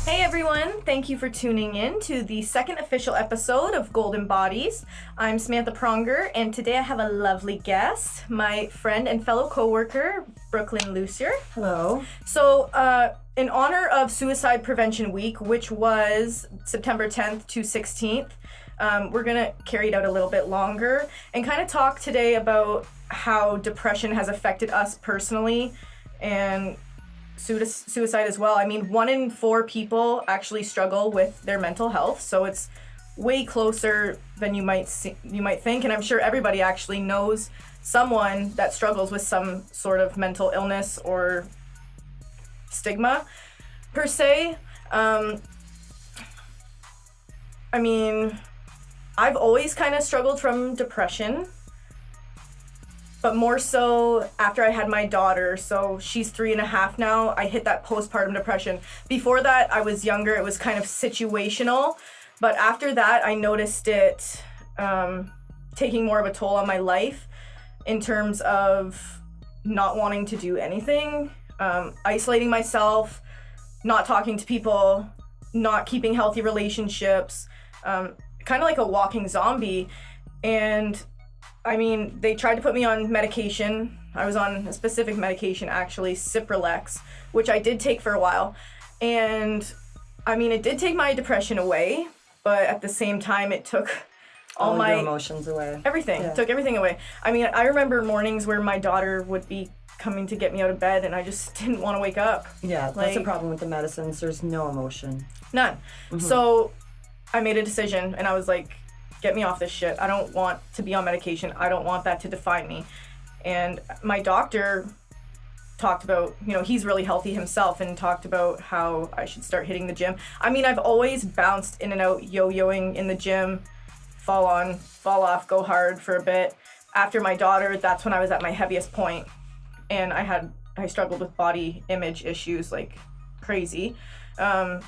Hey everyone, thank you for tuning in to the second official episode of Golden Bodies. I'm Samantha Pronger, and today I have a lovely guest, my friend and fellow co-worker, Brooklyn Lucier. Hello. So, in honor of Suicide Prevention Week, which was September 10th to 16th, we're gonna carry it out a little bit longer and kind of talk today about how depression has affected us personally and suicide as well. I mean, 1 in 4 people actually struggle with their mental health, so it's way closer than you might think, and I'm sure everybody actually knows someone that struggles with some sort of mental illness or stigma per se. I mean, I've always kind of struggled from depression, but more so after I had my daughter. So she's 3.5 now. I hit that postpartum depression. Before that, I was younger. It was kind of situational. But after that, I noticed it taking more of a toll on my life in terms of not wanting to do anything, isolating myself, not talking to people, not keeping healthy relationships, kind of like a walking zombie. And I mean, they tried to put me on medication. I was on a specific medication, actually, Cipralex, which I did take for a while. And I mean, it did take my depression away, but at the same time, it took all my emotions away. Everything. Yeah. Took everything away. I mean, I remember mornings where my daughter would be coming to get me out of bed and I just didn't want to wake up. Yeah, that's the problem with the medicines. There's no emotion. None. Mm-hmm. So I made a decision and I was like, get me off this shit. I don't want to be on medication. I don't want that to define me. And my doctor talked about, he's really healthy himself and talked about how I should start hitting the gym. I mean, I've always bounced in and out, yo-yoing in the gym, fall on, fall off, go hard for a bit. After my daughter, that's when I was at my heaviest point. And I struggled with body image issues like crazy. So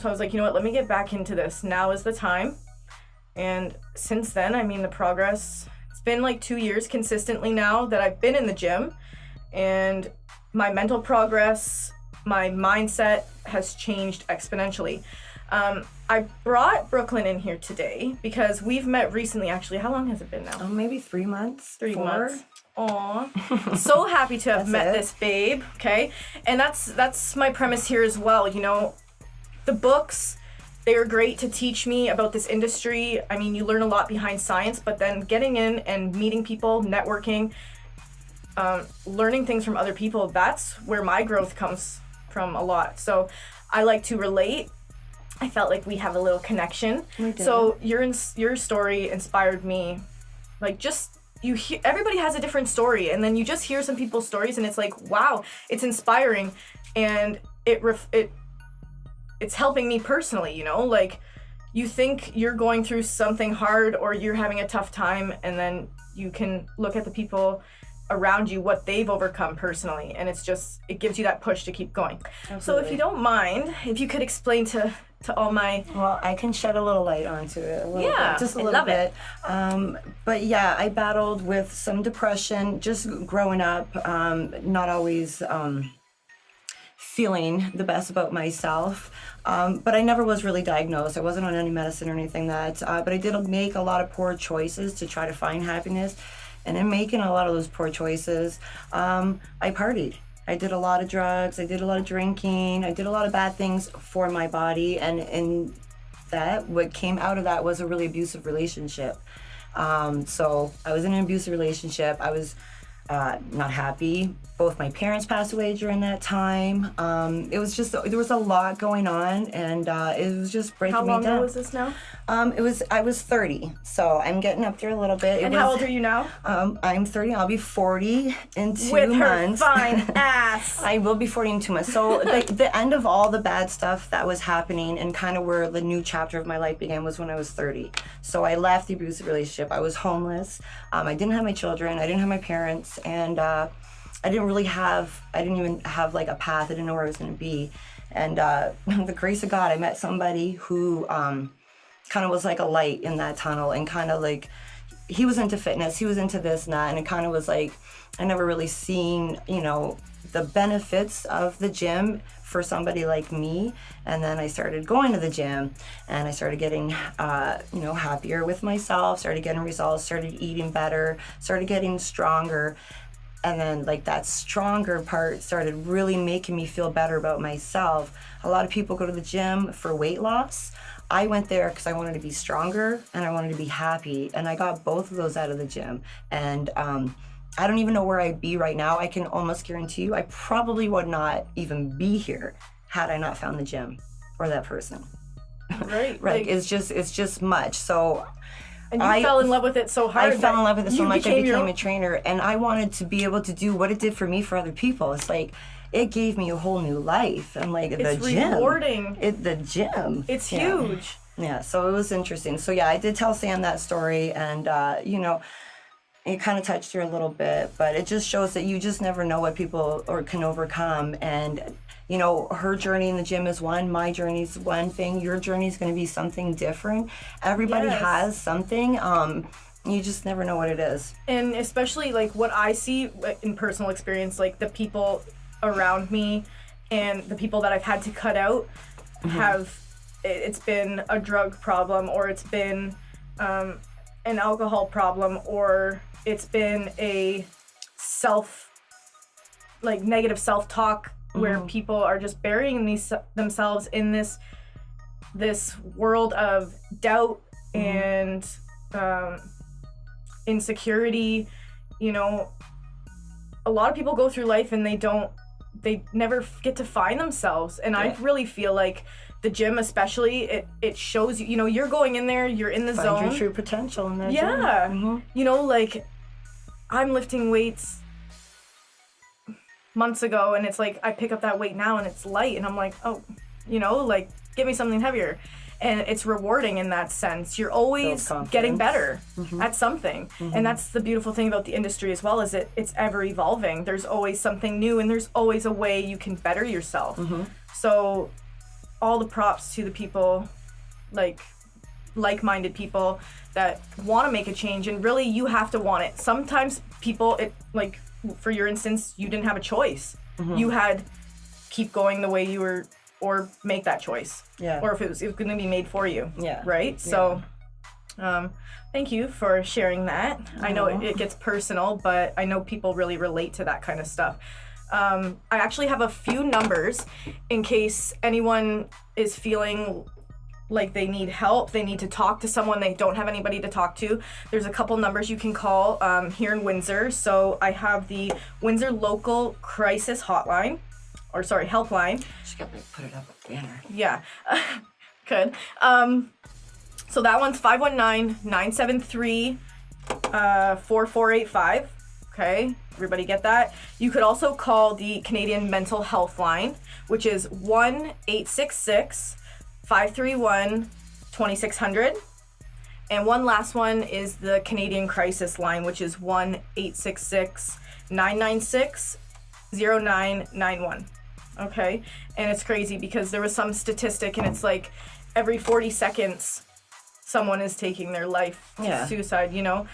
I was like, you know what, let me get back into this. Now is the time. And since then, I mean, the progress, it's been like 2 years consistently now that I've been in the gym, and my mental progress, my mindset has changed exponentially. I brought Brooklyn in here today because we've met recently, actually. How long has it been now? Maybe 3 months. 3 months. Aw. So happy to have met this babe, okay? And that's my premise here as well. The books, they are great to teach me about this industry. I mean, you learn a lot behind science, but then getting in and meeting people, networking, learning things from other people, that's where my growth comes from a lot. So I like to relate. I felt like we have a little connection. So your story inspired me. Like, just everybody has a different story, and then you just hear some people's stories, and it's like, wow, it's inspiring, and it's helping me personally, like, you think you're going through something hard or you're having a tough time, and then you can look at the people around you, what they've overcome personally, and it gives you that push to keep going. Absolutely. So if you don't mind, if you could explain to all my... Well, I can shed a little light onto it. Just a little love bit. But yeah, I battled with some depression just growing up, not always... feeling the best about myself, but I never was really diagnosed. I wasn't on any medicine or anything but I did make a lot of poor choices to try to find happiness, and in making a lot of those poor choices, I partied. I did a lot of drugs, I did a lot of drinking, I did a lot of bad things for my body, and what came out of that was a really abusive relationship. So I was in an abusive relationship. I was not happy. Both my parents passed away during that time. It was just, there was a lot going on, and it was just breaking me down. How long ago was this now? I was 30, so I'm getting up there a little bit. How old are you now? I'm 30. I'll be 40 in 2 months. With her fine ass. I will be 40 in 2 months. So the end of all the bad stuff that was happening and kind of where the new chapter of my life began was when I was 30. So I left the abusive relationship. I was homeless. I didn't have my children. I didn't have my parents, and I didn't even have like a path. I didn't know where I was going to be. And the grace of God, I met somebody who kind of was like a light in that tunnel, and kind of like he was into fitness, he was into this and that, and it kind of was like, I never really seen, you know, the benefits of the gym for somebody like me. And then I started going to the gym, and I started getting, you know, happier with myself, started getting results, started eating better, started getting stronger. And then like that stronger part started really making me feel better about myself. A lot of people go to the gym for weight loss. I went there because I wanted to be stronger and I wanted to be happy, and I got both of those out of the gym. And I don't even know where I'd be right now. I can almost guarantee you I probably would not even be here had I not found the gym or that person. Right. Right. It's just much. So and you fell in love with it so hard. I fell in love with it so much I became a trainer, and I wanted to be able to do what it did for me for other people. It's like, it gave me a whole new life. And like the gym. It's rewarding. The gym. It's huge. Yeah, so it was interesting. So yeah, I did tell Sam that story, and you know, it kind of touched her a little bit, but it just shows that you just never know what people can overcome. And you know, her journey in the gym is one, my journey is one thing, your journey is going to be something different. Everybody has something. You just never know what it is. And especially like what I see in personal experience, like the people around me and the people that I've had to cut out it's been a drug problem, or it's been an alcohol problem, or it's been a negative self-talk where people are just burying themselves in this world of doubt and insecurity. You know, a lot of people go through life and they never get to find themselves. And I really feel like the gym especially, it shows you, you know, you're going in there, you're in the zone. Find your true potential in that gym. Yeah. You know, like, I'm lifting weights months ago, and it's like, I pick up that weight now and it's light, and I'm like, oh, you know, like, give me something heavier. And it's rewarding in that sense. You're always getting better at something. And that's the beautiful thing about the industry as well, is it's ever evolving. There's always something new, and there's always a way you can better yourself. So all the props to the people, like-minded people that want to make a change, and really you have to want it. Sometimes people, like for your instance, you didn't have a choice. You had keep going the way you were, or make that choice. Or if it was going to be made for you. Right? So thank you for sharing that. I know it gets personal, but I know people really relate to that kind of stuff. I actually have a few numbers in case anyone is feeling like they need help, they need to talk to someone, they don't have anybody to talk to. There's a couple numbers you can call here in Windsor. So I have the Windsor Local Crisis Hotline, or sorry, Helpline. Just got to put it up with banner. Yeah, good. So that one's 519-973-4485. Okay, everybody get that? You could also call the Canadian Mental Health Line, which is 1-866-531-2600. And one last one is the Canadian Crisis Line, which is 1-866-996-0991. Okay, and it's crazy because there was some statistic, and it's like every 40 seconds someone is taking their life to suicide, you know?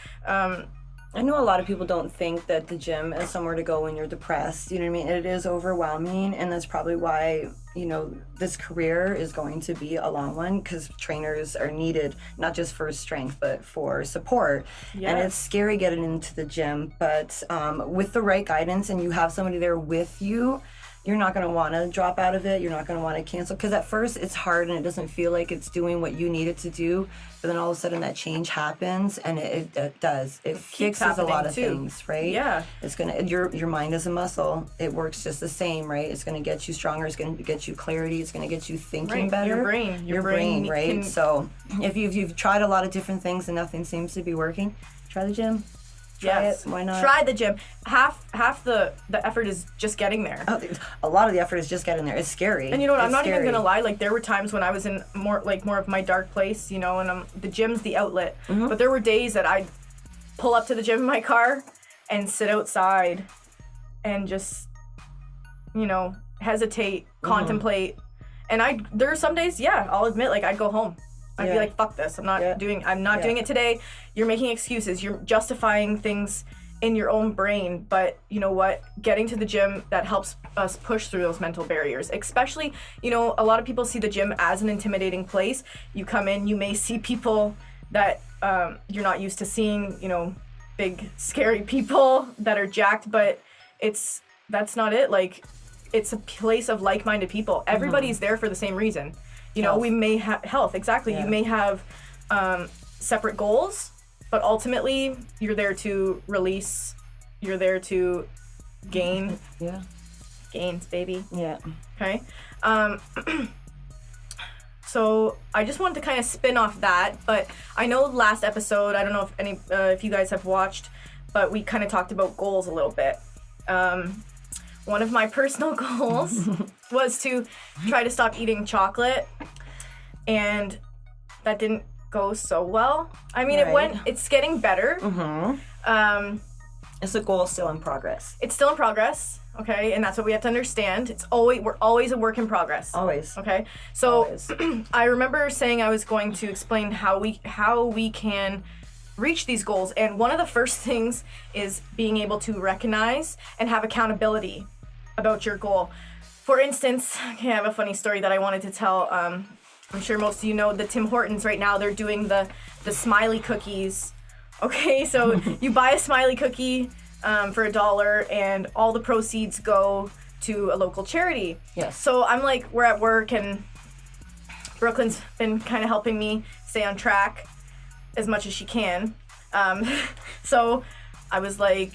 I know a lot of people don't think that the gym is somewhere to go when you're depressed. You know what I mean? It is overwhelming, and that's probably why, you know, this career is going to be a long one, because trainers are needed, not just for strength, but for support. And it's scary getting into the gym, but with the right guidance and you have somebody there with you, you're not going to want to drop out of it. You're not going to want to cancel, because at first it's hard and it doesn't feel like it's doing what you need it to do. But then all of a sudden that change happens, and it does. It fixes a lot of things, right? Yeah. It's gonna, your mind is a muscle. It works just the same, right? It's going to get you stronger. It's going to get you clarity. It's going to get you thinking better. Your brain, right? So if you've tried a lot of different things and nothing seems to be working, try the gym. Try it. Why not? Try the gym. Half the effort is just getting there. A lot of the effort is just getting there. It's scary. And you know what? I'm not even gonna lie. Like, there were times when I was in more of my dark place, you know, and the gym's the outlet. But there were days that I'd pull up to the gym in my car and sit outside and just, you know, hesitate, contemplate. And there are some days, I'll admit, like, I'd go home. I'd be like, fuck this. I'm not doing it today. You're making excuses. You're justifying things in your own brain. But you know what? Getting to the gym, that helps us push through those mental barriers. Especially, you know, a lot of people see the gym as an intimidating place. You come in, you may see people that you're not used to seeing, you know, big, scary people that are jacked, but that's not it. Like, it's a place of like-minded people. Everybody's there for the same reason. You know, we may have health, exactly. Yeah. You may have separate goals, but ultimately you're there to release, you're there to gain. Yeah. Gains, baby. Yeah. Okay. So I just wanted to kind of spin off that, but I know last episode, I don't know if if you guys have watched, but we kind of talked about goals a little bit. One of my personal goals was to try to stop eating chocolate, and that didn't go so well. I mean, it's getting better. Mm-hmm. It's a goal still in progress. It's still in progress, okay? And that's what we have to understand. We're always a work in progress. Always. Okay? So I remember saying I was going to explain how we can reach these goals, and one of the first things is being able to recognize and have accountability about your goal. For instance, okay, I have a funny story that I wanted to tell. I'm sure most of you know the Tim Hortons right now, they're doing the smiley cookies. Okay, so you buy a smiley cookie for $1, and all the proceeds go to a local charity. Yes. So I'm like, we're at work, and Brooklyn's been kind of helping me stay on track as much as she can. So I was like,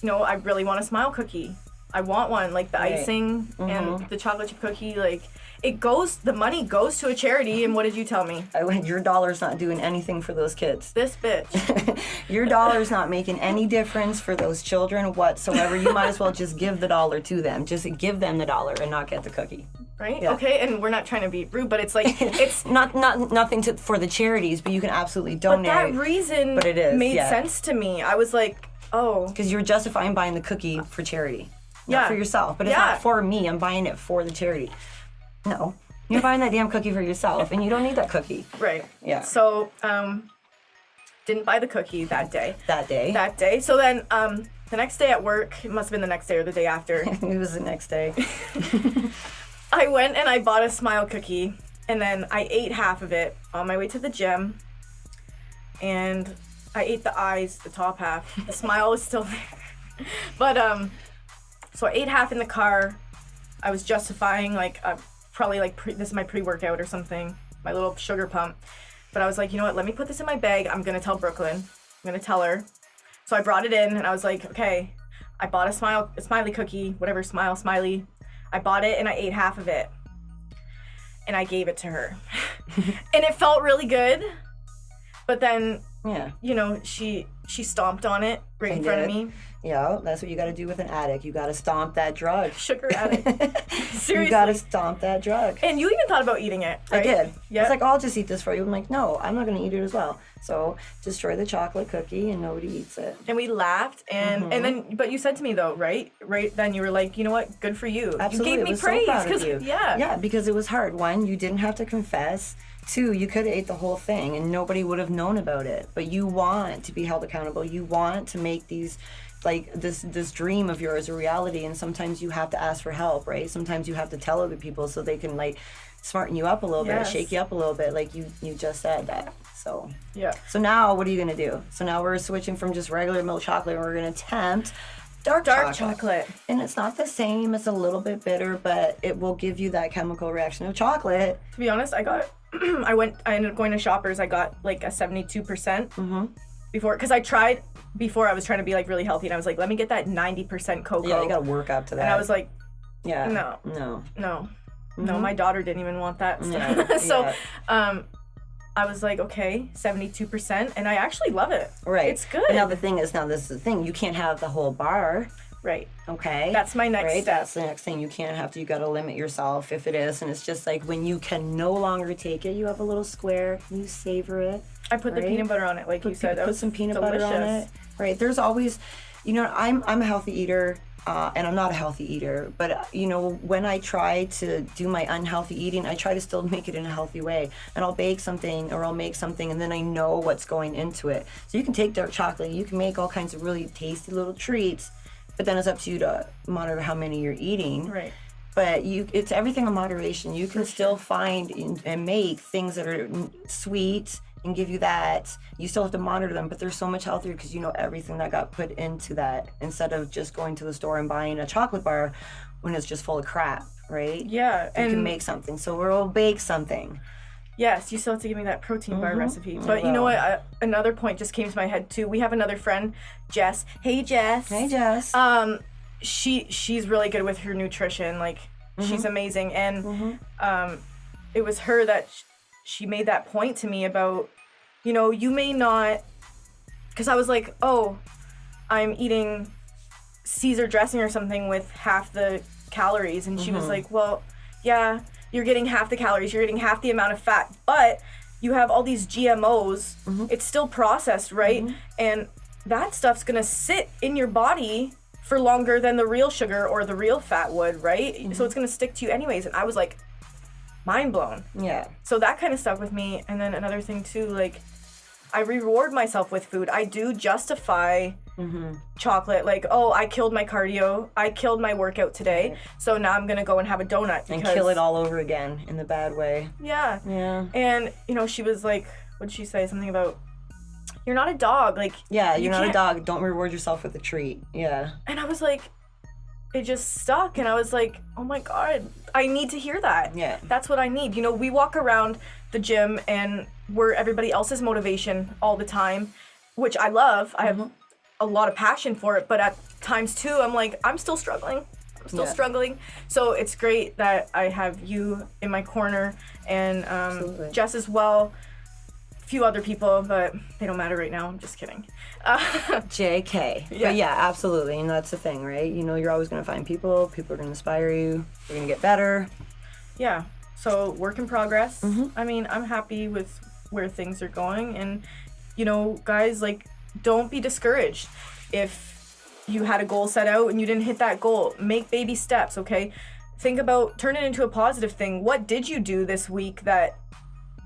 you know, I really want a smile cookie. I want one, like the icing and the chocolate chip cookie, like the money goes to a charity. And what did you tell me? I went, your dollar's not doing anything for those kids. This bitch. Your dollar's not making any difference for those children whatsoever. You might as well just give the $1 to them. Just give them the $1 and not get the cookie. Right? Yeah. Okay, and we're not trying to be rude, but it's like, it's nothing for the charities, but you can absolutely donate. But that reason made sense to me. I was like, oh. Because you're justifying buying the cookie for charity. Not for yourself, but it's not for me. I'm buying it for the charity. No, you're buying that damn cookie for yourself, and you don't need that cookie. Right. Yeah. So, didn't buy the cookie that day. That day. So then, the next day at work, it must have been the next day or the day after. It was the next day. I went and I bought a smile cookie, and then I ate half of it on my way to the gym, and I ate the eyes, the top half. The smile was still there. But, so I ate half in the car. I was justifying, like, probably like this is my pre-workout or something, my little sugar pump. But I was like, you know what? Let me put this in my bag. I'm gonna tell Brooklyn. I'm gonna tell her. So I brought it in, and I was like, okay. I bought a smiley cookie, whatever, smiley. I bought it, and I ate half of it, and I gave it to her, and it felt really good. But then, you know, she stomped on it right in front of me. Yeah, that's what you got to do with an addict. You got to stomp that drug. Sugar addict. Seriously. You got to stomp that drug. And you even thought about eating it, right? I did. Yeah. I was like, I'll just eat this for you. I'm like, no, I'm not going to eat it as well. So destroy the chocolate cookie and nobody eats it. And we laughed, and then, but you said to me though, right then you were like, you know what, good for you. Absolutely. You gave me praise. So proud of you. Yeah, because it was hard. One, you didn't have to confess. Two, you could have ate the whole thing and nobody would have known about it. But you want to be held accountable. You want to make these, like, this dream of yours a reality, and sometimes you have to ask for help, right? Sometimes you have to tell other people so they can, like, smarten you up a little bit, shake you up a little bit, like you just said that. So So now what are you gonna do? So now we're switching from just regular milk chocolate, and we're gonna attempt dark chocolate. And it's not the same. It's a little bit bitter, but it will give you that chemical reaction of chocolate. To be honest, I ended up going to Shoppers. I got like a 72% before, because I tried before. I was trying to be like really healthy, and I was like, let me get that 90% cocoa. Yeah, you gotta work up to that. And I was like, no. No, my daughter didn't even want that stuff. So, I was like, okay, 72%, and I actually love it. Right. It's good. But now this is the thing. You can't have the whole bar. Right. Okay. That's my next step. That's the next thing. You gotta limit yourself if it is. And it's just like when you can no longer take it, you have a little square, you savor it. I put the peanut butter on it, like you said. Put some peanut butter on it. Right. There's always, I'm a healthy eater. and I'm not a healthy eater, but when I try to do my unhealthy eating, I try to still make it in a healthy way. And I'll bake something or I'll make something, and then I know what's going into it. So you can take dark chocolate, you can make all kinds of really tasty little treats, but then it's up to you to monitor how many you're eating. Right. But it's everything in moderation. You can still find and make things that are sweet and give you that. You still have to monitor them, but they're so much healthier because you know everything that got put into that, instead of just going to the store and buying a chocolate bar when it's just full of crap, right? Yeah. You can make something. So we'll bake something. Yes, you still have to give me that protein bar recipe. But you know what? Another point just came to my head too. We have another friend, Jess. Hey, Jess. Hey, Jess. She's really good with her nutrition. Like, she's amazing. And it was her that she made that point to me about, you may not, because I was like, oh, I'm eating Caesar dressing or something with half the calories. And she was like, well, yeah, you're getting half the calories, you're getting half the amount of fat, but you have all these GMOs, it's still processed, right? And that stuff's gonna sit in your body for longer than the real sugar or the real fat would, right? So it's gonna stick to you anyways. And I was like, mind blown. Yeah. So that kind of stuck with me. And then another thing too, like, I reward myself with food. I do justify chocolate, like, oh, I killed my cardio, I killed my workout today, so now I'm gonna go and have a donut. And kill it all over again in the bad way. Yeah. Yeah. And, she was like, what did she say? Something about, you're not a dog. Like, yeah, you're not a dog. Don't reward yourself with a treat. Yeah. And I was like, it just stuck. And I was like, oh my God, I need to hear that. Yeah. That's what I need. We walk around the gym and we're everybody else's motivation all the time, which I love. I have a lot of passion for it. But at times too, I'm like, I'm still struggling. Struggling. So it's great that I have you in my corner and Jess as well. Few other people, but they don't matter right now. I'm just kidding. JK. Yeah. But yeah, absolutely. And that's the thing, right? You're always going to find people. People are going to inspire you. You're going to get better. Yeah. So work in progress. I mean, I'm happy with where things are going. And, guys, like, don't be discouraged. If you had a goal set out and you didn't hit that goal, make baby steps, okay? Think about, turn it into a positive thing. What did you do this week that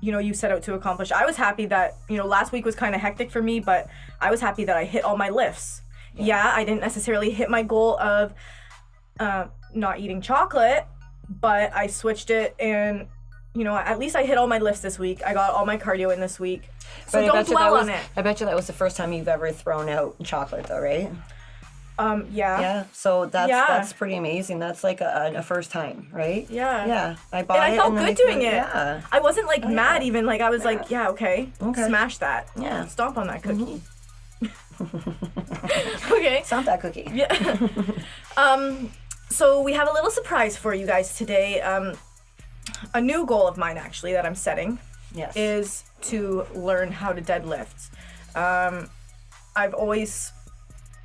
you set out to accomplish? I was happy that, last week was kind of hectic for me, but I was happy that I hit all my lifts. Yeah, I didn't necessarily hit my goal of not eating chocolate, but I switched it and, at least I hit all my lifts this week. I got all my cardio in this week. So don't dwell on it. I bet you that was the first time you've ever thrown out chocolate though, right? Yeah. Yeah, so that's pretty amazing. That's like a first time, right? Yeah. Yeah, I bought it. And I felt good doing it. Yeah. I wasn't like mad even. Like I was like, yeah, okay, smash that. Yeah. Stomp on that cookie. Okay. Stomp that cookie. Yeah. So we have a little surprise for you guys today. A new goal of mine actually that I'm setting is to learn how to deadlift. I've always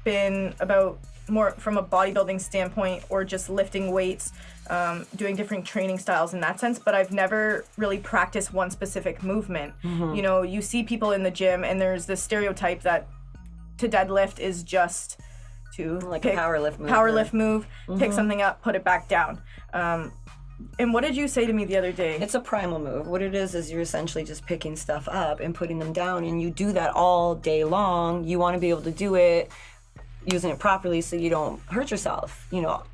been about more from a bodybuilding standpoint or just lifting weights, doing different training styles in that sense, but I've never really practiced one specific movement. You see people in the gym and there's this stereotype that to deadlift is just to like a power lift move. Pick something up, put it back down. And what did you say to me the other day? It's a primal move. What it is you're essentially just picking stuff up and putting them down, and you do that all day long. You want to be able to do it using it properly so you don't hurt yourself.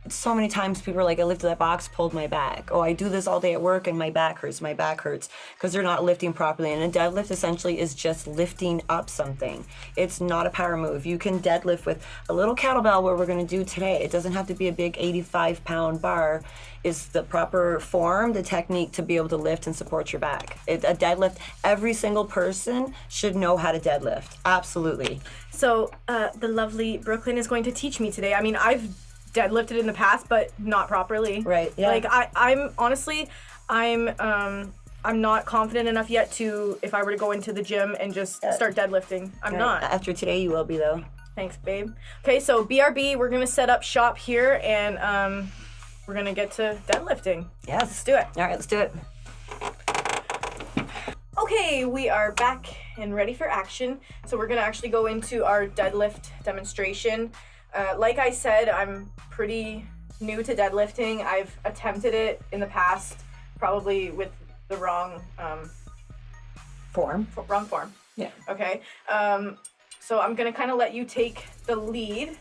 So many times people are like, I lifted that box, pulled my back. Oh, I do this all day at work and my back hurts, because they're not lifting properly. And a deadlift essentially is just lifting up something. It's not a power move. You can deadlift with a little kettlebell, what we're gonna do today. It doesn't have to be a big 85-pound bar. Is the proper form, the technique to be able to lift and support your back. A deadlift, every single person should know how to deadlift. Absolutely. So the lovely Brooklyn is going to teach me today. I mean, I've deadlifted in the past, but not properly. Right. Yeah. Like I'm honestly, I'm not confident enough yet to, if I were to go into the gym and just start deadlifting. I'm not. After today, you will be though. Thanks, babe. Okay, so BRB, we're gonna set up shop here and we're gonna get to deadlifting. Yes. Let's do it. All right, let's do it. Okay, we are back and ready for action. So we're gonna actually go into our deadlift demonstration. Like I said, I'm pretty new to deadlifting. I've attempted it in the past, probably with the wrong Form. wrong form. Yeah. Okay. So I'm gonna kind of let you take the lead,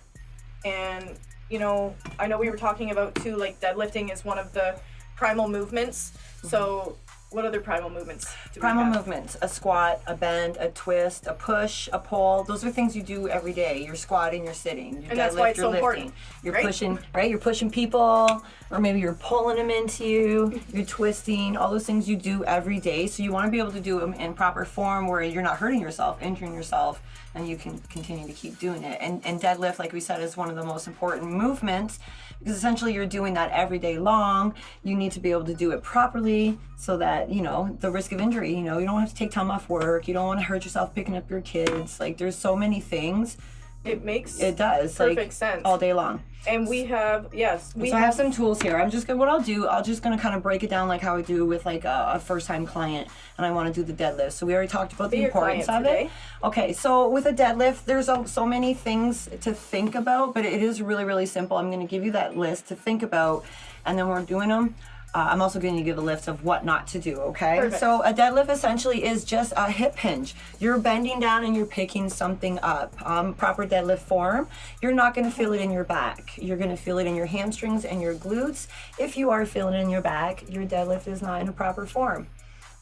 and you know, I know we were talking about too, like deadlifting is one of the primal movements. So what other primal movements do we have? Movements, a squat, a bend, a twist, a push, a pull. Those are things you do every day. You're squatting, you're sitting, you And that's why it's you're so lifting. important, You're right? pushing, right? You're pushing people, or maybe you're pulling them into you, you're twisting, all those things you do every day. So you want to be able to do them in proper form where you're not hurting yourself, injuring yourself, and you can continue to keep doing it. And deadlift, like we said, is one of the most important movements because essentially you're doing that every day long. You need to be able to do it properly so that, you know, the risk of injury, you know, you don't have to take time off work. You don't want to hurt yourself picking up your kids. Like, there's so many things. It makes does perfect sense all day long. And we have I have some tools here. I'm just gonna kind of break it down like how I do with like a first time client, and I want to do the deadlift. So we already talked about the importance of it. Okay, so with a deadlift, there's so many things to think about, but it is really, really simple. I'm gonna give you that list to think about, and then when we're doing them, I'm also going to give a list of what not to do, okay? Perfect. So a deadlift essentially is just a hip hinge. You're bending down and you're picking something up. Proper deadlift form, you're not going to feel it in your back. You're going to feel it in your hamstrings and your glutes. If you are feeling it in your back, your deadlift is not in a proper form.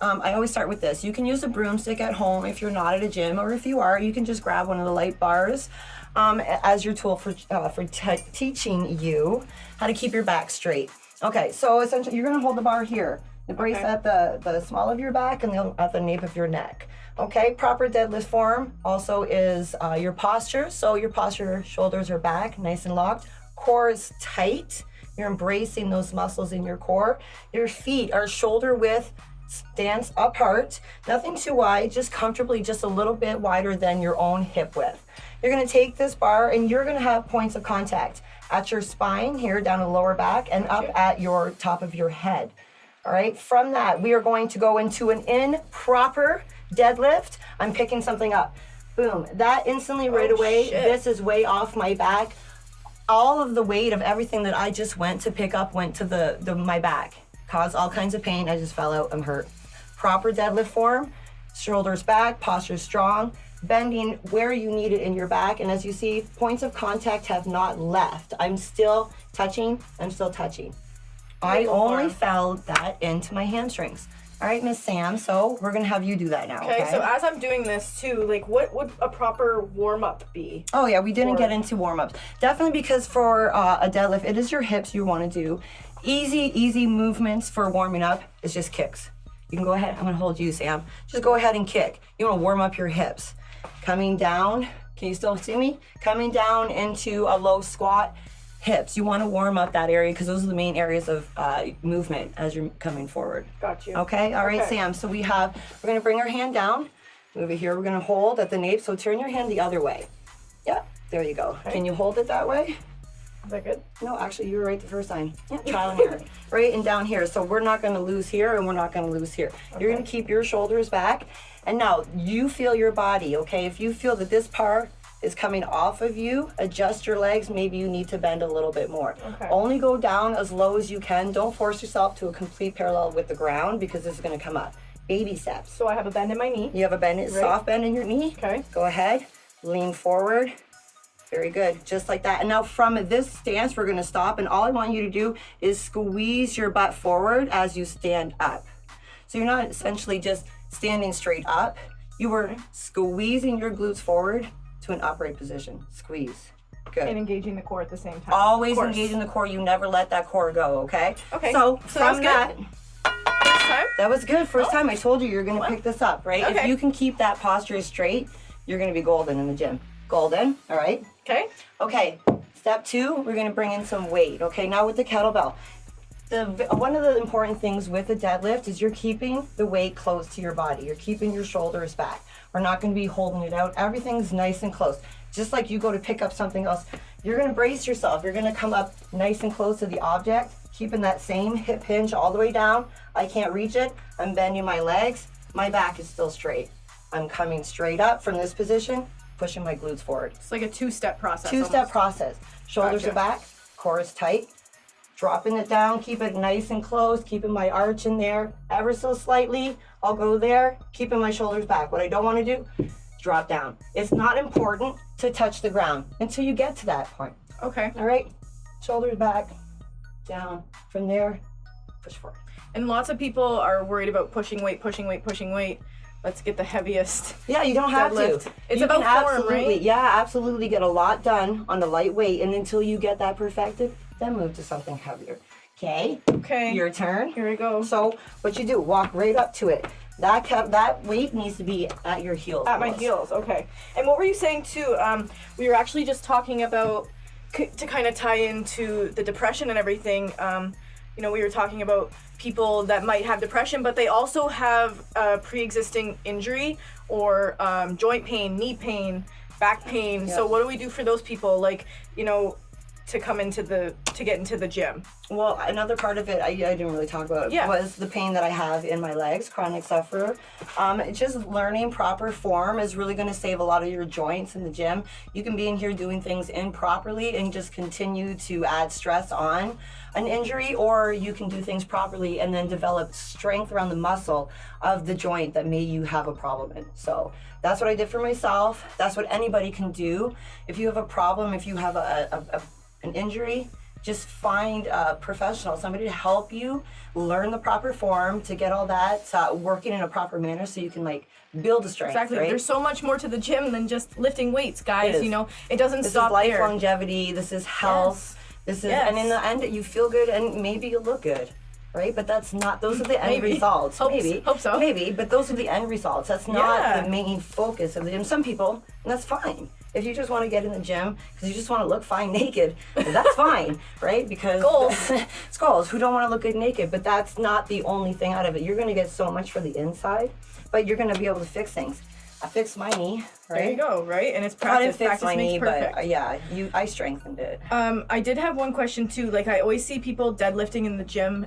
I always start with this. You can use a broomstick at home if you're not at a gym, or if you are, you can just grab one of the light bars as your tool for teaching you how to keep your back straight. Okay, so essentially you're gonna hold the bar here. The brace at the small of your back and at the nape of your neck. Okay, proper deadlift form also is your posture. So your posture, shoulders are back, nice and locked. Core is tight. You're embracing those muscles in your core. Your feet are shoulder width, stance apart. Nothing too wide, just comfortably just a little bit wider than your own hip width. You're gonna take this bar and you're gonna have points of contact at your spine here down the lower back and up at your top of your head. All right, from that, we are going to go into an improper deadlift. I'm picking something up. Boom, that instantly right away, this is way off my back. All of the weight of everything that I just went to pick up went to my back. Caused all kinds of pain, I just fell out, I'm hurt. Proper deadlift form, shoulders back, posture strong, bending where you need it in your back, and as you see, points of contact have not left. I'm still touching. I only felt that into my hamstrings. All right, Miss Sam, so we're gonna have you do that now, okay? So as I'm doing this too, like what would a proper warm-up be? Oh yeah, we didn't get into warm-ups. Definitely because for a deadlift, it is your hips you wanna do. Easy movements for warming up is just kicks. You can go ahead, I'm gonna hold you, Sam. Just go ahead and kick. You wanna warm up your hips. Coming down, can you still see me? Coming down into a low squat, hips. You want to warm up that area because those are the main areas of movement as you're coming forward. Got you. Okay, all right, Sam. So we're gonna bring our hand down. Over here, we're gonna hold at the nape. So turn your hand the other way. Yeah, there you go. Okay. Can you hold it that way? Is that good? No, actually, you were right the first time. Yeah, trial and error. Right, and down here. So we're not gonna lose here and we're not gonna lose here. Okay. You're gonna keep your shoulders back. And now you feel your body, okay? If you feel that this part is coming off of you, adjust your legs. Maybe you need to bend a little bit more. Okay. Only go down as low as you can. Don't force yourself to a complete parallel with the ground because this is gonna come up. Baby steps. So I have a bend in my knee. You have a bend, soft bend in your knee. Okay. Go ahead, lean forward. Very good, just like that. And now from this stance, we're gonna stop, and all I want you to do is squeeze your butt forward as you stand up. So you're not essentially just standing straight up, you were squeezing your glutes forward to an upright position. Squeeze. Good. And engaging the core at the same time. Always engaging the core. You never let that core go, okay? Okay. So from that, first time? That was good. First time. I told you you're going to pick this up, right? Okay. If you can keep that posture straight, you're going to be golden in the gym. Golden, all right? Okay. Okay. Step 2, we're going to bring in some weight, okay? Now with the kettlebell. One of the important things with a deadlift is you're keeping the weight close to your body. You're keeping your shoulders back. We're not going to be holding it out. Everything's nice and close. Just like you go to pick up something else, you're going to brace yourself. You're going to come up nice and close to the object, keeping that same hip hinge all the way down. I can't reach it. I'm bending my legs. My back is still straight. I'm coming straight up from this position, pushing my glutes forward. It's like a two-step process. Two-step process. Shoulders are back, core is tight. Dropping it down, keep it nice and close, keeping my arch in there ever so slightly. I'll go there, keeping my shoulders back. What I don't want to do, drop down. It's not important to touch the ground until you get to that point. Okay. All right, shoulders back, down. From there, push forward. And lots of people are worried about pushing weight. Let's get the heaviest. Yeah, you don't have deadlift. to. It's you about can form, right? Yeah, absolutely get a lot done on the light weight, and until you get that perfected, then move to something heavier. Okay? Okay. Your turn. Here we go. So what you do, walk right up to it. That weight needs to be at your heels. At my heels, okay. And what were you saying too? We were actually just talking about, to kind of tie into the depression and everything, you know, we were talking about people that might have depression, but they also have a pre-existing injury or joint pain, knee pain, back pain. Yeah. So what do we do for those people? Like, you know, to get into the gym. Well, another part of it I didn't really talk about was the pain that I have in my legs, chronic sufferer. Just learning proper form is really going to save a lot of your joints in the gym. You can be in here doing things improperly and just continue to add stress on an injury, or you can do things properly and then develop strength around the muscle of the joint that may you have a problem in. So that's what I did for myself. That's what anybody can do. If you have a problem, if you have an injury, just find a professional, somebody to help you learn the proper form, to get all that working in a proper manner so you can like build a strength. Exactly. Right? There's so much more to the gym than just lifting weights, guys. You know, it doesn't this stop is life there. longevity. This is health. This is, and in the end, you feel good and maybe you look good. Right? But that's not, those are the end results. Hope so. Maybe, but those are the end results. That's not the main focus of the gym. Some people, and that's fine. If you just want to get in the gym because you just want to look fine naked, that's fine, right? Because goals. It's goals. Who don't want to look good naked? But that's not the only thing out of it. You're going to get so much for the inside, but you're going to be able to fix things. I fixed my knee, right? There you go, right? And it's practice. I didn't fix practice my makes knee, perfect. but I strengthened it. I did have one question too. Like I always see people deadlifting in the gym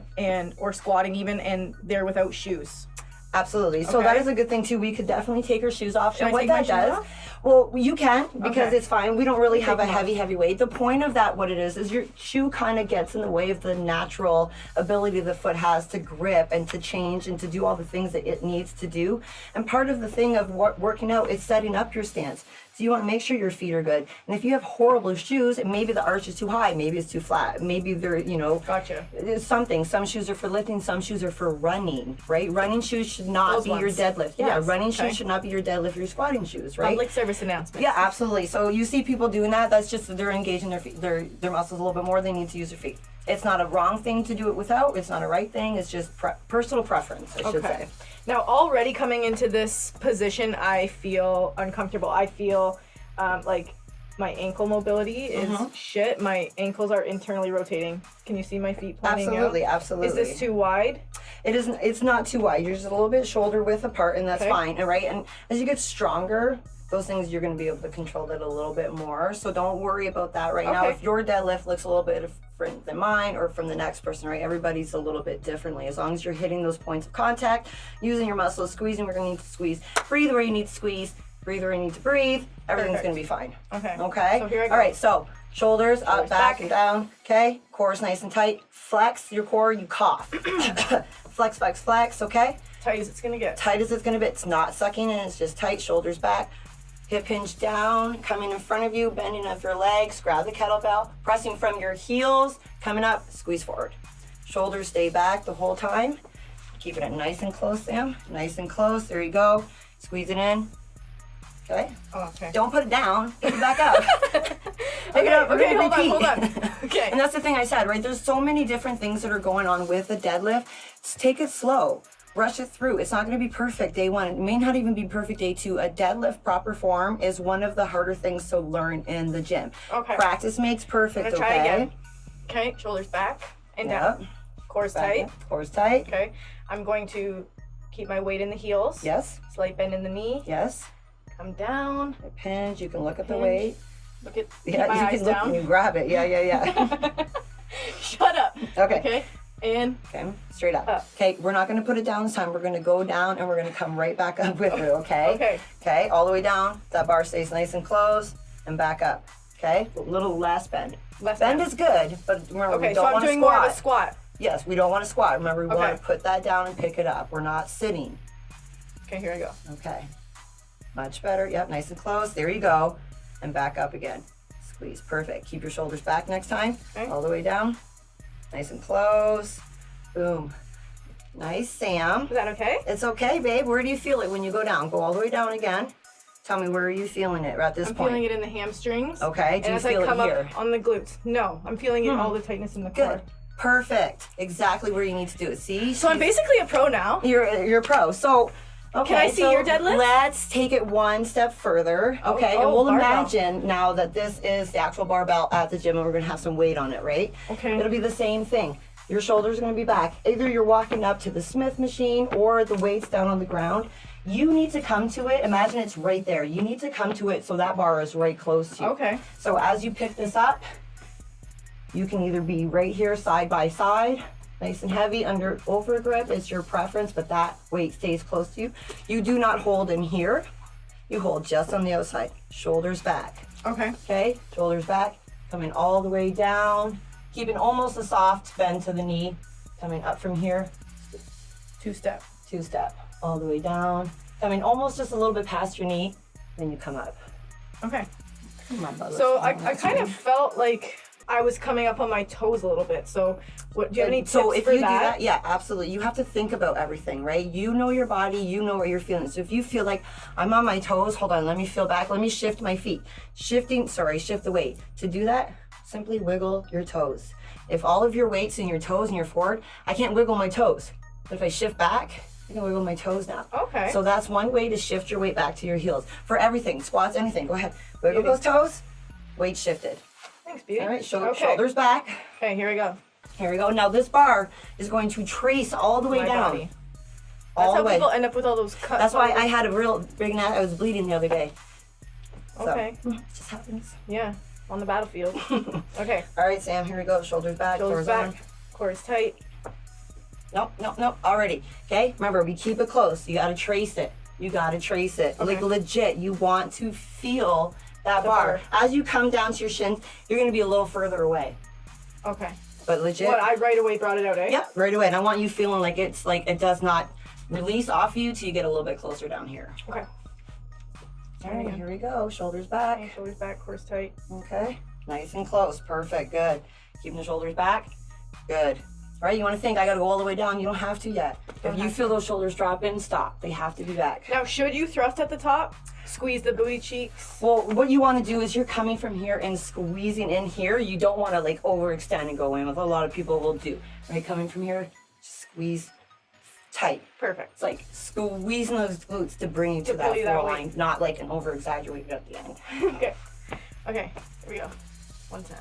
or squatting even, and they're without shoes. Absolutely. So that is a good thing too. We could definitely take our shoes off. Should and I what take that my shoes does, off? well, you can because it's fine. We don't really have a them off. heavy weight. The point of that, what it is your shoe kind of gets in the way of the natural ability the foot has to grip and to change and to do all the things that it needs to do. And part of the thing of working out is setting up your stance. So you want to make sure your feet are good. And if you have horrible shoes, maybe the arch is too high, maybe it's too flat, maybe they're, Gotcha. something. Some shoes are for lifting, some shoes are for running, right? Running shoes should not be your deadlift. Yeah, running shoes should not be your deadlift, your squatting shoes, right? Public service announcement. Yeah, absolutely. So you see people doing that, that's just that they're engaging their feet, their muscles a little bit more, they need to use their feet. It's not a wrong thing to do it without, it's not a right thing, it's just personal preference, I should say. Now, already coming into this position, I feel uncomfortable. I feel like my ankle mobility is shit. My ankles are internally rotating. Can you see my feet pointing Absolutely, out? absolutely. Is this too wide? It isn't. It's not too wide. You're just a little bit shoulder width apart, and that's fine. All right. And as you get stronger, those things you're going to be able to control that a little bit more. So don't worry about that right now. If your deadlift looks a little bit different than mine or from the next person, right? Everybody's a little bit differently. As long as you're hitting those points of contact, using your muscles, squeezing where you need to squeeze, breathe where you need to squeeze, breathe where you need to breathe. Everything's going to be fine. Okay. So here I go. All right. So shoulders up, back, and down. Okay. Core is nice and tight. Flex your core. You cough. Flex, flex, flex. Okay. Tight as it's going to get. Tight as it's going to be. It's not sucking in. It's just tight. Shoulders back. Hip hinge down, coming in front of you, bending of your legs, grab the kettlebell, pressing from your heels, coming up, squeeze forward. Shoulders stay back the whole time. Keeping it nice and close, Sam. Nice and close. There you go. Squeeze it in. Okay? Okay. Don't put it down. Pick it back up. Pick it up. Okay, hold on. Okay. And that's the thing I said, right? There's so many different things that are going on with a deadlift. Just take it slow. Rush it through. It's not going to be perfect day one. It may not even be perfect day two. A deadlift proper form is one of the harder things to learn in the gym. Okay. Practice makes perfect, I'm gonna try again. Okay, shoulders back and down. Core's tight. Core's tight. Okay. I'm going to keep my weight in the heels. Yes. Slight bend in the knee. Yes. Come down. Hinge. You can look at the weight. Look at Yeah, my you eyes can look down. and you grab it. Yeah. Shut up. Okay. In. Okay, straight up. Up. Okay, we're not going to put it down this time. We're going to go down and we're going to come right back up with it, okay? Okay. Okay, all the way down. That bar stays nice and close and back up. Okay, a little less bend. Less bend is good, but remember, we Okay, don't so I'm want to doing more squat. of a squat. Yes, we don't want to squat. Remember, we Okay. want to put that down and pick it up. We're not sitting. Okay, here I go. Okay, much better. Yep, nice and close. There you go. And back up again. Squeeze, perfect. Keep your shoulders back next time. Okay. All the way down. Nice and close. Boom. Nice, Sam. Is that okay? It's okay, babe. Where do you feel it when you go down? Go all the way down again. Tell me, where are you feeling it at this I'm point? feeling it in the hamstrings. Okay, do And you as I feel come it here? up on the glutes. No, I'm feeling it all the tightness in the core. Good. Perfect. Exactly where you need to do it. See? So I'm basically a pro now. You're a pro. So, okay. Can I see so your deadlift? Let's take it one step further. Okay, and oh, we'll barbell. imagine now that this is the actual barbell at the gym and we're gonna have some weight on it, right? Okay. It'll be the same thing. Your shoulders are gonna be back. Either you're walking up to the Smith machine or the weight's down on the ground. You need to come to it. Imagine it's right there. You need to come to it so that bar is right close to you. Okay. So as you pick this up, you can either be right here side by side, nice and heavy under over grip. It's your preference, but that weight stays close to you. You do not hold in here. You hold just on the outside. Shoulders back. Okay. Okay, shoulders back. Coming all the way down. Keeping almost a soft bend to the knee. Coming up from here. Two-step. Two-step. All the way down. Coming almost just a little bit past your knee. Then you come up. Okay. Come on, Bubba. So I kind of felt like I was coming up on my toes a little bit. So what do you have any tips So if for you that? do that, yeah, absolutely. You have to think about everything, right? You know your body, you know what you're feeling. So if you feel like I'm on my toes, hold on, let me feel back, let me shift my feet. Shift the weight. To do that, simply wiggle your toes. If all of your weight's in your toes and you're forward, I can't wiggle my toes. But if I shift back, I can wiggle my toes now. Okay. So that's one way to shift your weight back to your heels. For everything, squats, anything, go ahead. Wiggle those toes, weight shifted. Thanks, beauty. All right, Okay. shoulders back. Okay, here we go. Here we go. Now this bar is going to trace all the way My down. body. All That's the how way. people end up with all those cuts. That's why I had a real big I was bleeding the other day. So, Okay. it just happens. Yeah, on the battlefield. Okay. All right, Sam, here we go. Shoulders back, Shoulders doors back. on. Core is tight. Nope. Already. Okay, remember, we keep it close. You got to trace it. Okay. Like legit, you want to feel that The bar. bar. As you come down to your shins, you're going to be a little further away. Okay. But legit. What, I right away brought it out, eh? Yep, right away. And I want you feeling like it's like it does not release off you till you get a little bit closer down here. Okay. All right, here we go. Shoulders back. Okay, shoulders back, core's tight. Okay, nice and close. Perfect, good. Keeping the shoulders back. Good. All right, you want to think I got to go all the way down. You don't have to yet. If you feel those shoulders drop in, stop. They have to be back. Now, should you thrust at the top? Squeeze the booty cheeks? Well, what you want to do is you're coming from here and squeezing in here. You don't want to like overextend and go in, with a lot of people will do. Right, coming from here, squeeze tight. Perfect. It's like squeezing those glutes to bring you to To that pull you that floor way. line, not like an over-exaggerated at the end. Okay. Okay, here we go. One time.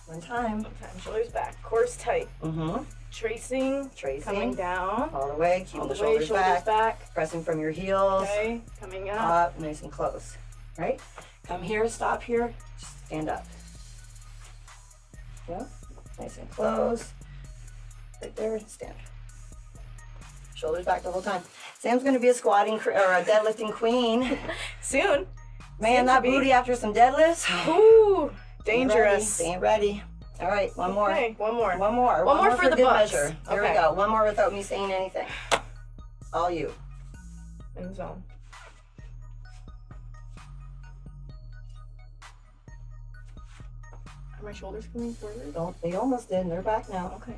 One time. One time. Shoulders back. Core's tight. Mm-hmm. Tracing. Tracing. Coming down. All the way, keep All the the way, shoulders shoulders back. back. Pressing from your heels. Okay. Coming up. Up, nice and close. Right? Come here, stop here, just stand up. Yeah, nice and close. Right there, stand. Shoulders back the whole time. Sam's gonna be a squatting or a deadlifting queen. Soon. Man, Seems that to be. booty after some deadlifts. Ooh, dangerous. Ain't ready. All right, one more. Okay, one more. One more. One more for the good books. measure. Here Okay. we go. One more without me saying anything. All you. In the zone. Are my shoulders coming forward? Don't. They almost did. And they're back now. Okay.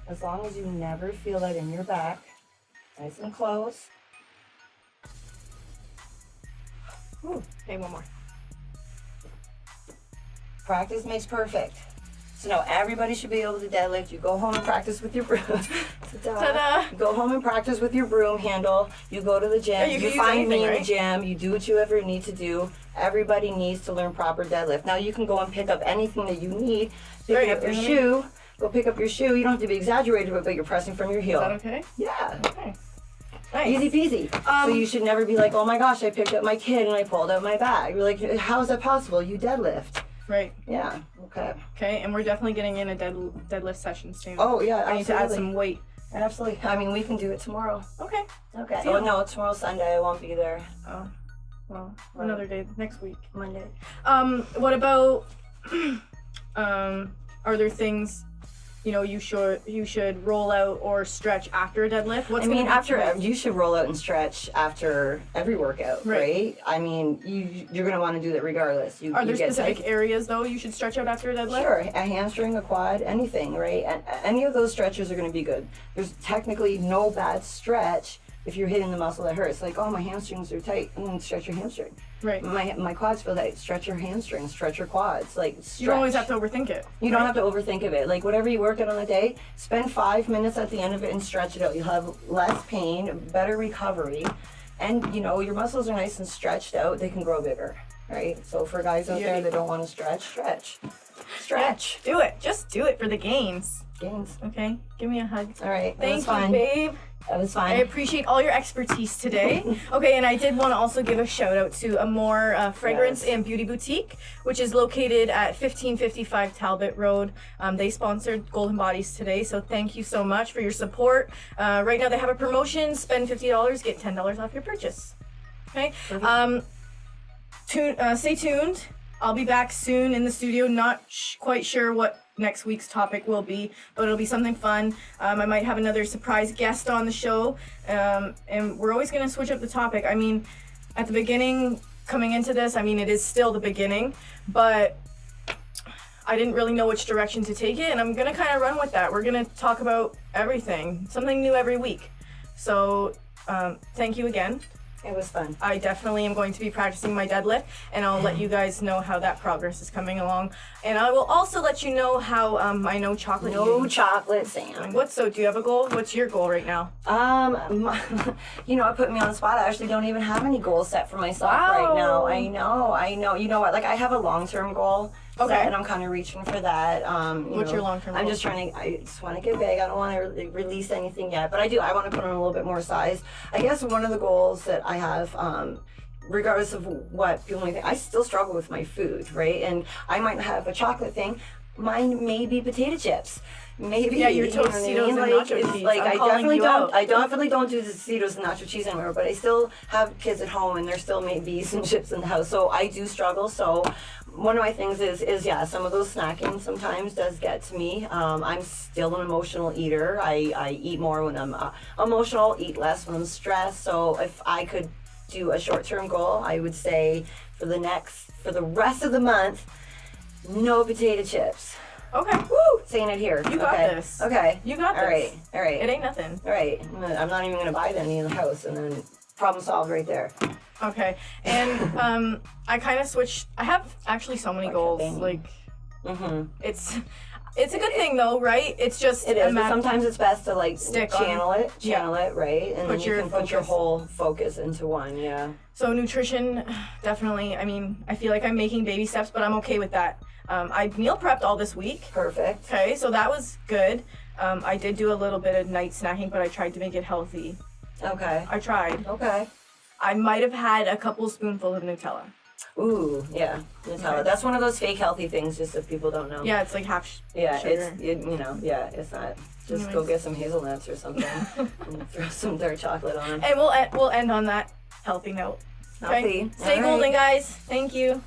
As long as you never feel that in your back, nice and close. Ooh. Okay, one more. Practice makes perfect. So now everybody should be able to deadlift. You go home and practice with your broom. Ta-da. You go home and practice with your broom handle. You go to the gym. Yeah, you can use find me anything, in the right? gym. You do what you ever need to do. Everybody needs to learn proper deadlift. Now you can go and pick up anything that you need. There Pick you up go. your shoe. Go pick up your shoe. You don't have to be exaggerated, but you're pressing from your heel. Is that okay? Yeah. Okay. Nice. Easy peasy. So you should never be like, oh my gosh, I picked up my kid and I pulled out my bag. You're like, how is that possible? You deadlift. Right. Yeah. Okay. Okay, and we're definitely getting in a deadlift session soon. Oh yeah, I need to add some weight. Absolutely. I mean, we can do it tomorrow. Okay. Okay. Oh no, tomorrow's Sunday. I won't be there. Oh, well, another day next week. Monday. What about? Are there things, you should roll out or stretch after a deadlift? You should roll out and stretch after every workout, right? I mean, you're gonna want to do that regardless. Are there specific areas though you should stretch out after a deadlift? Sure, a hamstring, a quad, anything, right? And any of those stretches are gonna be good. There's technically no bad stretch if you're hitting the muscle that hurts. Like, oh, my hamstrings are tight, and then stretch your hamstring. Right. My quads feel tight. Stretch your hamstrings. Stretch your quads. Like, stretch. You don't always have to overthink it. You don't have to overthink of it. Like, whatever you work out on the day, spend 5 minutes at the end of it and stretch it out. You'll have less pain, better recovery, and your muscles are nice and stretched out. They can grow bigger, right? So for guys out there that don't want to stretch. Yeah, do it. Just do it for the gains. Gains. Okay. Give me a hug. All right. Thank you, babe. That was fine. I appreciate all your expertise today. Okay, and I did want to also give a shout out to Amore Fragrance and Beauty Boutique, which is located at 1555 Talbot Road. They sponsored Golden Bodies today, so thank you so much for your support. Right now they have a promotion. Spend $50, get $10 off your purchase. Okay. Stay tuned. I'll be back soon in the studio. Not quite sure what next week's topic will be, but it'll be something fun. I might have another surprise guest on the show, and we're always going to switch up the topic. I mean, at the beginning, coming into this, it is still the beginning, but I didn't really know which direction to take it, and I'm going to kind of run with that. We're going to talk about everything, something new every week. So thank you again. It was fun. I definitely am going to be practicing my deadlift, and I'll let you guys know how that progress is coming along. And I will also let you know how my no chocolate. No chocolate, Sam. Do you have a goal? What's your goal right now? It put me on the spot. I actually don't even have any goals set for myself right now. I know. You know what? Like, I have a long-term goal. Okay. And I'm kind of reaching for that. What's your long-term goal? I just want to get big. I don't want to release anything yet, but I want to put on a little bit more size. I guess one of the goals that I have, regardless of what people may think, I still struggle with my food, right? And I might have a chocolate thing. Mine may be potato chips. Maybe your Tostitos and nacho cheese. Like, I definitely don't do the Tostitos and nacho cheese anymore, but I still have kids at home and there's still maybe some chips in the house, so I do struggle. So one of my things is some of those snacking sometimes does get to me. I'm still an emotional eater. I eat more when I'm emotional, eat less when I'm stressed. So if I could do a short-term goal, I would say for the rest of the month, no potato chips. Okay. Woo! Saying it here. You got this. Okay. You got this. All right. It ain't nothing. All right. I'm not even gonna buy any in the house, and then problem solved right there. Okay. And I kind of switched. I have actually so many goals. Like, it's a good thing though, right? It's just it is. But sometimes it's best to channel it, right? And then you can put your whole focus into one. Yeah. So nutrition, definitely. I feel like I'm making baby steps, but I'm okay with that. I meal prepped all this week. Perfect. Okay, so that was good. I did do a little bit of night snacking, but I tried to make it healthy. Okay. I tried. Okay. I might have had a couple spoonfuls of Nutella. Ooh, yeah, Nutella. Right. That's one of those fake healthy things, just if people don't know. Yeah, it's like half sugar. It's not. Just go get some hazelnuts or something and throw some dark chocolate on. And we'll end on that healthy note. Okay? Healthy. Stay golden, guys. Thank you.